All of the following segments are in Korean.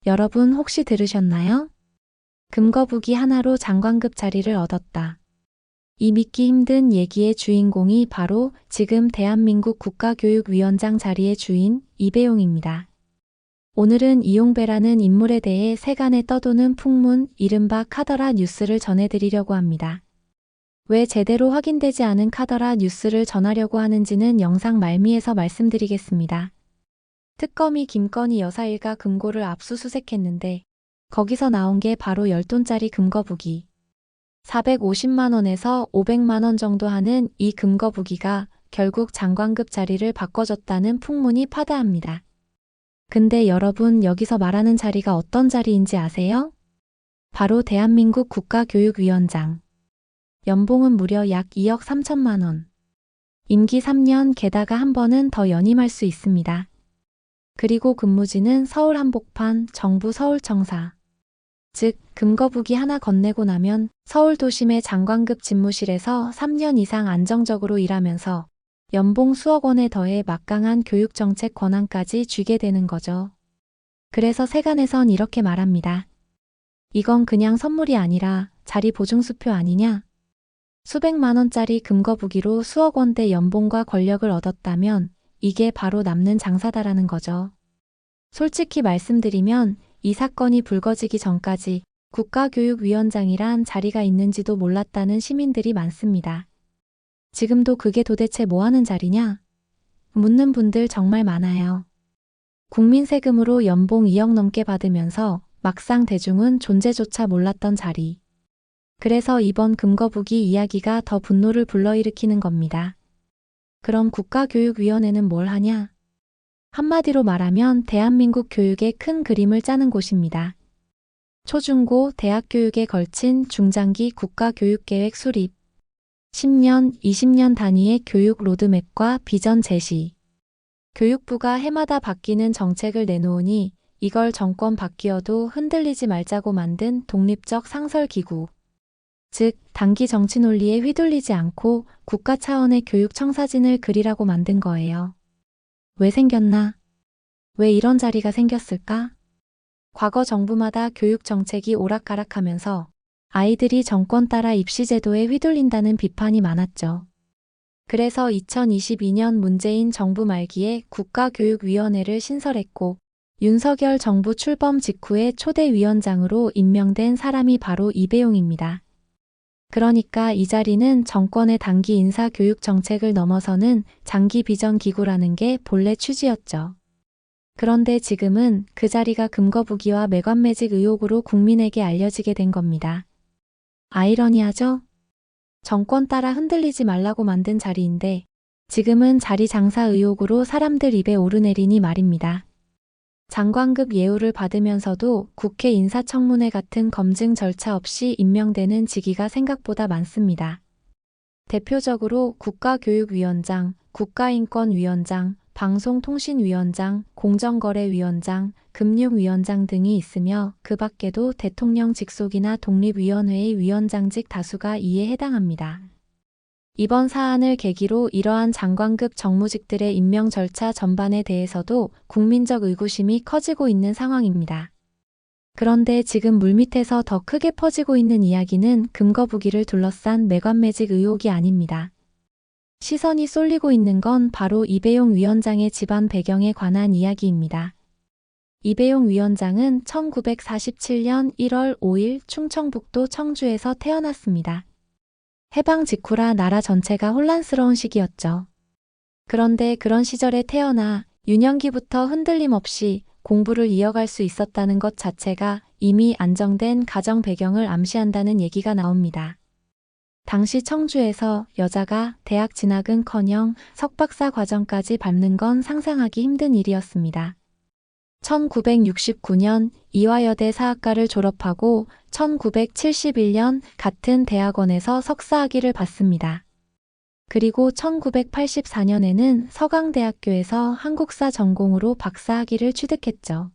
여러분 혹시 들으셨나요? 금거북이 하나로 장관급 자리를 얻었다. 이 믿기 힘든 얘기의 주인공이 바로 지금 대한민국 국가교육위원장 자리의 주인 이배용입니다. 오늘은 이용배라는 인물에 대해 세간에 떠도는 풍문, 이른바 카더라 뉴스를 전해드리려고 합니다. 왜 제대로 확인되지 않은 카더라 뉴스를 전하려고 하는지는 영상 말미에서 말씀드리겠습니다. 특검이 김건희 여사 일가 금고를 압수수색했는데 거기서 나온 게 바로 10돈짜리 금거북이. 450만 원에서 500만 원 정도 하는 이 금거북이가 결국 장관급 자리를 바꿔줬다는 풍문이 파다합니다. 근데 여러분 여기서 말하는 자리가 어떤 자리인지 아세요? 바로 대한민국 국가교육위원장. 연봉은 무려 약 2억 3천만 원. 임기 3년 게다가 한 번은 더 연임할 수 있습니다. 그리고 근무지는 서울 한복판 정부 서울청사. 즉 금거북이 하나 건네고 나면 서울 도심의 장관급 집무실에서 3년 이상 안정적으로 일하면서 연봉 수억 원에 더해 막강한 교육정책 권한까지 쥐게 되는 거죠. 그래서 세간에선 이렇게 말합니다. 이건 그냥 선물이 아니라 자리 보증수표 아니냐? 수백만 원짜리 금거북이로 수억 원대 연봉과 권력을 얻었다면 이게 바로 남는 장사다라는 거죠. 솔직히 말씀드리면 이 사건이 불거지기 전까지 국가교육위원장이란 자리가 있는지도 몰랐다는 시민들이 많습니다. 지금도 그게 도대체 뭐 하는 자리냐? 묻는 분들 정말 많아요. 국민 세금으로 연봉 2억 넘게 받으면서 막상 대중은 존재조차 몰랐던 자리. 그래서 이번 금거북이 이야기가 더 분노를 불러일으키는 겁니다. 그럼 국가교육위원회는 뭘 하냐? 한마디로 말하면 대한민국 교육의 큰 그림을 짜는 곳입니다. 초중고 대학 교육에 걸친 중장기 국가교육계획 수립, 10년, 20년 단위의 교육 로드맵과 비전 제시. 교육부가 해마다 바뀌는 정책을 내놓으니 이걸 정권 바뀌어도 흔들리지 말자고 만든 독립적 상설기구. 즉, 단기 정치 논리에 휘둘리지 않고 국가 차원의 교육 청사진을 그리라고 만든 거예요. 왜 생겼나? 왜 이런 자리가 생겼을까? 과거 정부마다 교육 정책이 오락가락하면서 아이들이 정권 따라 입시제도에 휘둘린다는 비판이 많았죠. 그래서 2022년 문재인 정부 말기에 국가교육위원회를 신설했고 윤석열 정부 출범 직후에 초대 위원장으로 임명된 사람이 바로 이배용입니다. 그러니까 이 자리는 정권의 단기 인사 교육 정책을 넘어서는 장기 비전 기구라는 게 본래 취지였죠. 그런데 지금은 그 자리가 금거북이와 매관매직 의혹으로 국민에게 알려지게 된 겁니다. 아이러니하죠? 정권 따라 흔들리지 말라고 만든 자리인데 지금은 자리 장사 의혹으로 사람들 입에 오르내리니 말입니다. 장관급 예우를 받으면서도 국회 인사청문회 같은 검증 절차 없이 임명되는 직위가 생각보다 많습니다. 대표적으로 국가교육위원장, 국가인권위원장, 방송통신위원장, 공정거래위원장, 금융위원장 등이 있으며 그 밖에도 대통령 직속이나 독립위원회의 위원장직 다수가 이에 해당합니다. 이번 사안을 계기로 이러한 장관급 정무직들의 임명 절차 전반에 대해서도 국민적 의구심이 커지고 있는 상황입니다. 그런데 지금 물밑에서 더 크게 퍼지고 있는 이야기는 금거북이를 둘러싼 매관매직 의혹이 아닙니다. 시선이 쏠리고 있는 건 바로 이배용 위원장의 집안 배경에 관한 이야기입니다. 이배용 위원장은 1947년 1월 5일 충청북도 청주에서 태어났습니다. 해방 직후라 나라 전체가 혼란스러운 시기였죠. 그런데 그런 시절에 태어나 유년기부터 흔들림 없이 공부를 이어갈 수 있었다는 것 자체가 이미 안정된 가정 배경을 암시한다는 얘기가 나옵니다. 당시 청주에서 여자가 대학 진학은커녕 석박사 과정까지 밟는 건 상상하기 힘든 일이었습니다. 1969년 이화여대 사학과를 졸업하고 1971년 같은 대학원에서 석사학위를 받습니다. 그리고 1984년에는 서강대학교에서 한국사 전공으로 박사학위를 취득했죠.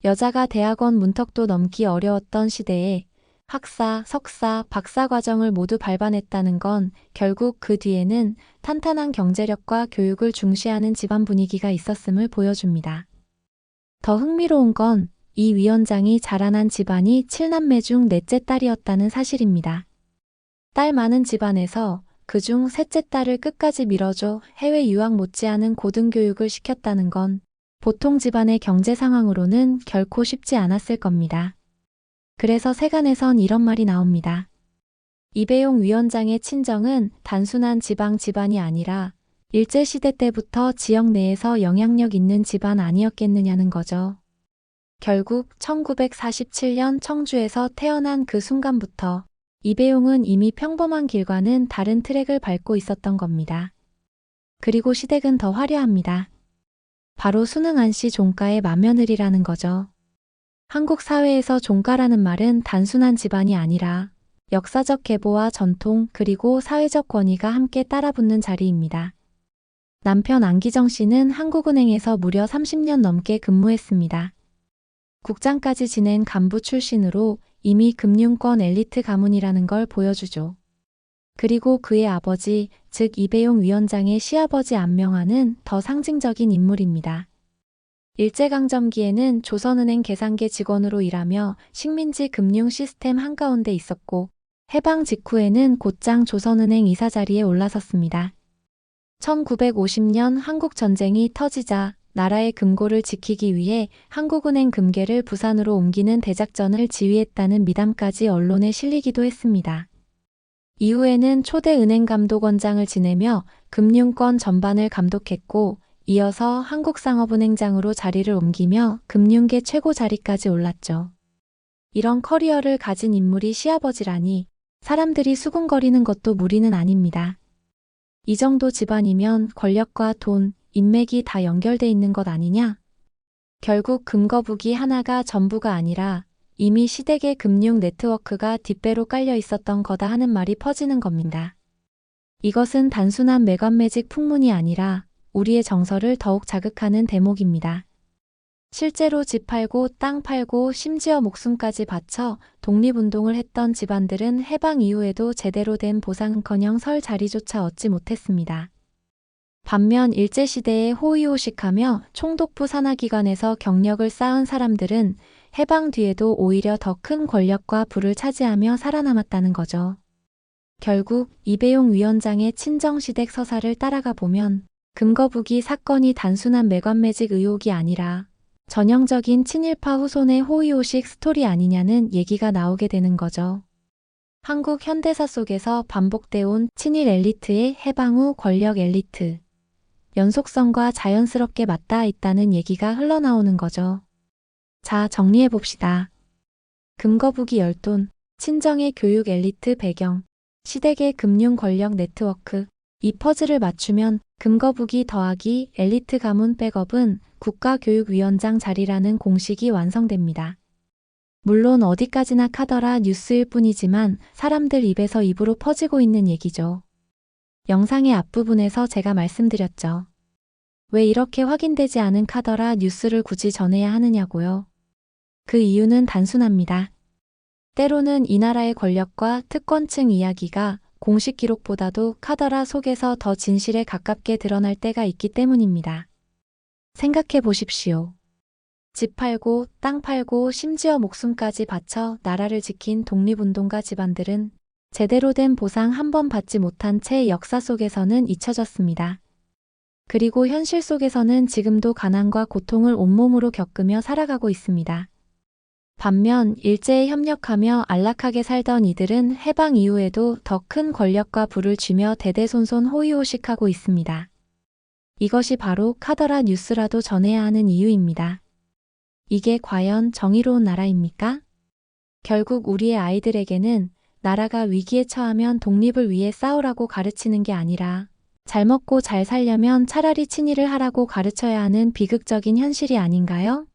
여자가 대학원 문턱도 넘기 어려웠던 시대에 학사, 석사, 박사 과정을 모두 밟아냈다는 건 결국 그 뒤에는 탄탄한 경제력과 교육을 중시하는 집안 분위기가 있었음을 보여줍니다. 더 흥미로운 건 이 위원장이 자라난 집안이 7남매 중 넷째 딸이었다는 사실입니다. 딸 많은 집안에서 그중 셋째 딸을 끝까지 밀어줘 해외 유학 못지않은 고등교육을 시켰다는 건 보통 집안의 경제 상황으로는 결코 쉽지 않았을 겁니다. 그래서 세간에선 이런 말이 나옵니다. 이배용 위원장의 친정은 단순한 지방 집안이 아니라 일제시대 때부터 지역 내에서 영향력 있는 집안 아니었겠느냐는 거죠. 결국 1947년 청주에서 태어난 그 순간부터 이배용은 이미 평범한 길과는 다른 트랙을 밟고 있었던 겁니다. 그리고 시댁은 더 화려합니다. 바로 순응안씨 종가의 맏며느리라는 거죠. 한국 사회에서 종가라는 말은 단순한 집안이 아니라 역사적 계보와 전통 그리고 사회적 권위가 함께 따라붙는 자리입니다. 남편 안기정 씨는 한국은행에서 무려 30년 넘게 근무했습니다. 국장까지 지낸 간부 출신으로 이미 금융권 엘리트 가문이라는 걸 보여주죠. 그리고 그의 아버지, 즉 이배용 위원장의 시아버지 안명환은 더 상징적인 인물입니다. 일제강점기에는 조선은행 계산계 직원으로 일하며 식민지 금융 시스템 한가운데 있었고 해방 직후에는 곧장 조선은행 이사 자리에 올라섰습니다. 1950년 한국전쟁이 터지자 나라의 금고를 지키기 위해 한국은행 금괴를 부산으로 옮기는 대작전을 지휘했다는 미담까지 언론에 실리기도 했습니다. 이후에는 초대 은행감독원장을 지내며 금융권 전반을 감독했고 이어서 한국상업은행장으로 자리를 옮기며 금융계 최고 자리까지 올랐죠. 이런 커리어를 가진 인물이 시아버지라니 사람들이 수군거리는 것도 무리는 아닙니다. 이 정도 집안이면 권력과 돈, 인맥이 다 연결돼 있는 것 아니냐? 결국 금거북이 하나가 전부가 아니라 이미 시댁의 금융 네트워크가 뒷배로 깔려 있었던 거다 하는 말이 퍼지는 겁니다. 이것은 단순한 매관매직 풍문이 아니라 우리의 정서를 더욱 자극하는 대목입니다. 실제로 집 팔고 땅 팔고 심지어 목숨까지 바쳐 독립운동을 했던 집안들은 해방 이후에도 제대로 된 보상은커녕 설 자리조차 얻지 못했습니다. 반면 일제시대에 호의호식하며 총독부 산하기관에서 경력을 쌓은 사람들은 해방 뒤에도 오히려 더 큰 권력과 부를 차지하며 살아남았다는 거죠. 결국 이배용 위원장의 친정시댁 서사를 따라가 보면 금거북이 사건이 단순한 매관매직 의혹이 아니라 전형적인 친일파 후손의 호의호식 스토리 아니냐는 얘기가 나오게 되는 거죠. 한국 현대사 속에서 반복되어 온 친일 엘리트의 해방 후 권력 엘리트. 연속성과 자연스럽게 맞닿아 있다는 얘기가 흘러나오는 거죠. 자, 정리해봅시다. 금거북이 열돈, 친정의 교육 엘리트 배경, 시댁의 금융 권력 네트워크. 이 퍼즐을 맞추면 금거북이 더하기 엘리트 가문 백업은 국가교육위원장 자리라는 공식이 완성됩니다. 물론 어디까지나 카더라 뉴스일 뿐이지만 사람들 입에서 입으로 퍼지고 있는 얘기죠. 영상의 앞부분에서 제가 말씀드렸죠. 왜 이렇게 확인되지 않은 카더라 뉴스를 굳이 전해야 하느냐고요. 그 이유는 단순합니다. 때로는 이 나라의 권력과 특권층 이야기가 공식 기록보다도 카더라 속에서 더 진실에 가깝게 드러날 때가 있기 때문입니다. 생각해 보십시오. 집 팔고 땅 팔고 심지어 목숨까지 바쳐 나라를 지킨 독립운동가 집안들은 제대로 된 보상 한 번 받지 못한 채 역사 속에서는 잊혀졌습니다. 그리고 현실 속에서는 지금도 가난과 고통을 온몸으로 겪으며 살아가고 있습니다. 반면 일제에 협력하며 안락하게 살던 이들은 해방 이후에도 더 큰 권력과 부를 쥐며 대대손손 호의호식하고 있습니다. 이것이 바로 카더라 뉴스라도 전해야 하는 이유입니다. 이게 과연 정의로운 나라입니까? 결국 우리의 아이들에게는 나라가 위기에 처하면 독립을 위해 싸우라고 가르치는 게 아니라 잘 먹고 잘 살려면 차라리 친일을 하라고 가르쳐야 하는 비극적인 현실이 아닌가요?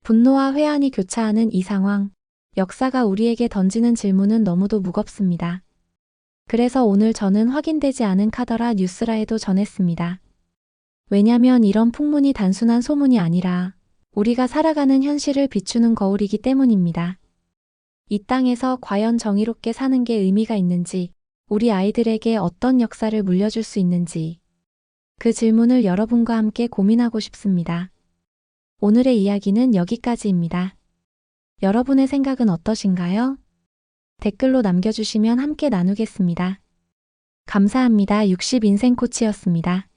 분노와 회한이 교차하는 이 상황, 역사가 우리에게 던지는 질문은 너무도 무겁습니다. 그래서 오늘 저는 확인되지 않은 카더라 뉴스라 해도 전했습니다. 왜냐면 이런 풍문이 단순한 소문이 아니라 우리가 살아가는 현실을 비추는 거울이기 때문입니다. 이 땅에서 과연 정의롭게 사는 게 의미가 있는지, 우리 아이들에게 어떤 역사를 물려줄 수 있는지, 그 질문을 여러분과 함께 고민하고 싶습니다. 오늘의 이야기는 여기까지입니다. 여러분의 생각은 어떠신가요? 댓글로 남겨주시면 함께 나누겠습니다. 감사합니다. 60인생 코치였습니다.